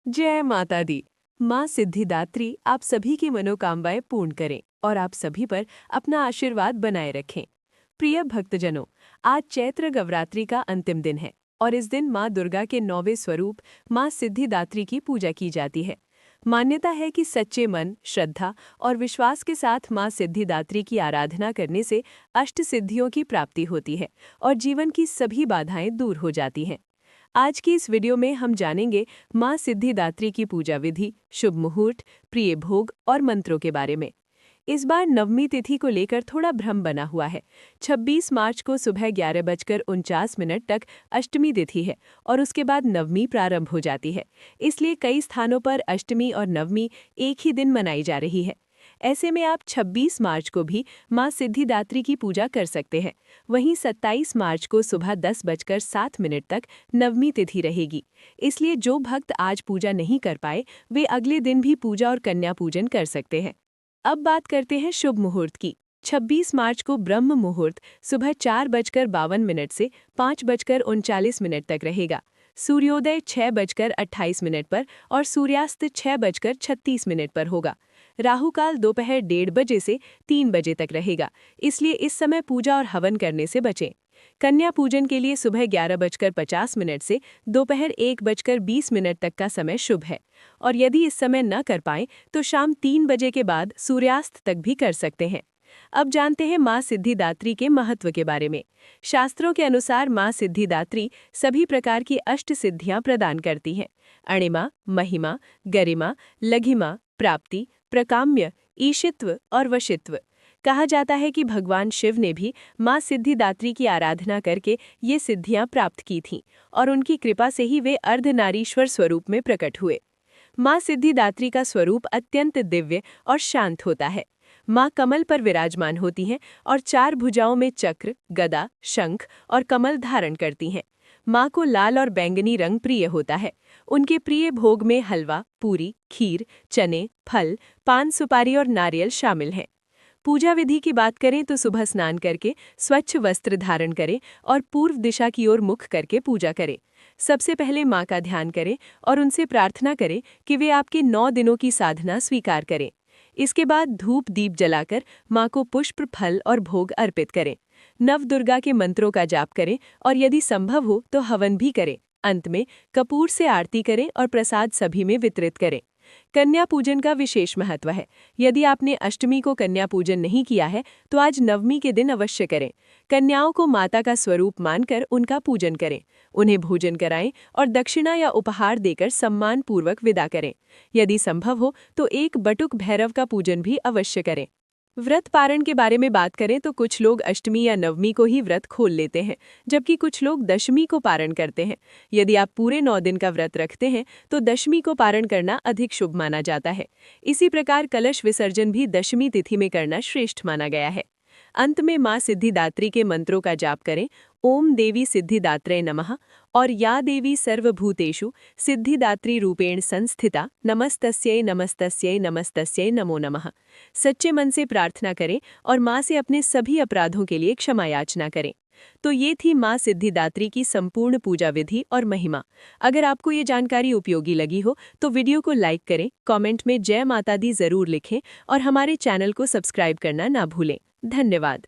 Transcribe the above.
जय माता दी। माँ सिद्धिदात्री आप सभी की मनोकामनाएं पूर्ण करें और आप सभी पर अपना आशीर्वाद बनाए रखें। प्रिय भक्तजनों, आज चैत्र गवरात्रि का अंतिम दिन है और इस दिन माँ दुर्गा के 9वें स्वरूप माँ सिद्धिदात्री की पूजा की जाती है। मान्यता है कि सच्चे मन, श्रद्धा और विश्वास के साथ माँ सिद्धिदात्री की आराधना करने से अष्ट सिद्धियों की प्राप्ति होती है और जीवन की सभी बाधाएं दूर हो जाती हैं। आज की इस वीडियो में हम जानेंगे माँ सिद्धिदात्री की पूजा विधि, शुभ मुहूर्त, प्रिय भोग और मंत्रों के बारे में। इस बार नवमी तिथि को लेकर थोड़ा भ्रम बना हुआ है। 26 मार्च को सुबह 11:49 तक अष्टमी तिथि है और उसके बाद नवमी प्रारंभ हो जाती है। इसलिए कई स्थानों पर अष्टमी और नवमी एक ही दिन मनाई जा रही है। ऐसे में आप 26 मार्च को भी माँ सिद्धिदात्री की पूजा कर सकते हैं। वहीं 27 मार्च को सुबह 10:07 तक नवमी तिथि रहेगी। इसलिए जो भक्त आज पूजा नहीं कर पाए, वे अगले दिन भी पूजा और कन्या पूजन कर सकते हैं। अब बात करते हैं शुभ मुहूर्त की। 26 मार्च को ब्रह्म मुहूर्त सुबह 4:52 से 5:39 तक रहेगा। सूर्योदय 6:28 पर और सूर्यास्त 6:36 पर होगा। राहु काल दोपहर 1:30 से 3 बजे तक रहेगा, इसलिए इस समय पूजा और हवन करने से बचें। कन्या पूजन के लिए सुबह 11:50 से दोपहर 1:20 तक का समय शुभ है और यदि इस समय न कर पाएं तो शाम 3 बजे के बाद सूर्यास्त तक भी कर सकते हैं। अब जानते हैं माँ सिद्धिदात्री के महत्व के बारे में। शास्त्रों के अनुसार माँ सिद्धिदात्री सभी प्रकार की अष्ट सिद्धियाँ प्रदान करती हैं। अणिमा, महिमा, गरिमा, लघिमा, प्राप्ति, प्रकाम्य, ईशित्व और वशित्व। कहा जाता है कि भगवान शिव ने भी माँ सिद्धिदात्री की आराधना करके ये सिद्धियां प्राप्त की थीं और उनकी कृपा से ही वे अर्धनारीश्वर स्वरूप में प्रकट हुए। माँ सिद्धिदात्री का स्वरूप अत्यंत दिव्य और शांत होता है। माँ कमल पर विराजमान होती हैं और 4 भुजाओं में चक्र, गदा, शंख और कमल धारण करती हैं। माँ को लाल और बैंगनी रंग प्रिय होता है। उनके प्रिय भोग में हलवा, पूरी, खीर, चने, फल, पान सुपारी और नारियल शामिल हैं। पूजा विधि की बात करें तो सुबह स्नान करके स्वच्छ वस्त्र धारण करें और पूर्व दिशा की ओर मुख करके पूजा करें। सबसे पहले माँ का ध्यान करें और उनसे प्रार्थना करें कि वे आपके 9 दिनों की साधना स्वीकार करें। इसके बाद धूप दीप जलाकर माँ को पुष्प, फल और भोग अर्पित करें। नव दुर्गा के मंत्रों का जाप करें और यदि संभव हो तो हवन भी करें। अंत में कपूर से आरती करें और प्रसाद सभी में वितरित करें। कन्या पूजन का विशेष महत्व है। यदि आपने अष्टमी को कन्या पूजन नहीं किया है तो आज नवमी के दिन अवश्य करें। कन्याओं को माता का स्वरूप मानकर उनका पूजन करें, उन्हें भोजन कराएं और दक्षिणा या उपहार देकर सम्मान पूर्वक विदा करें। यदि संभव हो तो एक बटुक भैरव का पूजन भी अवश्य करें। व्रत पारण के बारे में बात करें तो कुछ लोग अष्टमी या नवमी को ही व्रत खोल लेते हैं, जबकि कुछ लोग दशमी को पारण करते हैं। यदि आप पूरे 9 दिन का व्रत रखते हैं तो दशमी को पारण करना अधिक शुभ माना जाता है। इसी प्रकार कलश विसर्जन भी दशमी तिथि में करना श्रेष्ठ माना गया है। अंत में माँ सिद्धिदात्री के मंत्रों का जाप करें। ओम देवी सिद्धिदात्रे नमः और या देवी सर्वभूतेषु सिद्धिदात्री रूपेण संस्थिता नमस्तस्यै नमस्तस्यै नमस्तस्यै नमो नमः। सच्चे मन से प्रार्थना करें और माँ से अपने सभी अपराधों के लिए क्षमा याचना करें। तो ये थी माँ सिद्धिदात्री की संपूर्ण पूजा विधि और महिमा। अगर आपको ये जानकारी उपयोगी लगी हो तो वीडियो को लाइक करें, कमेंट में जय माता दी जरूर लिखें और हमारे चैनल को सब्सक्राइब करना ना भूलें। धन्यवाद।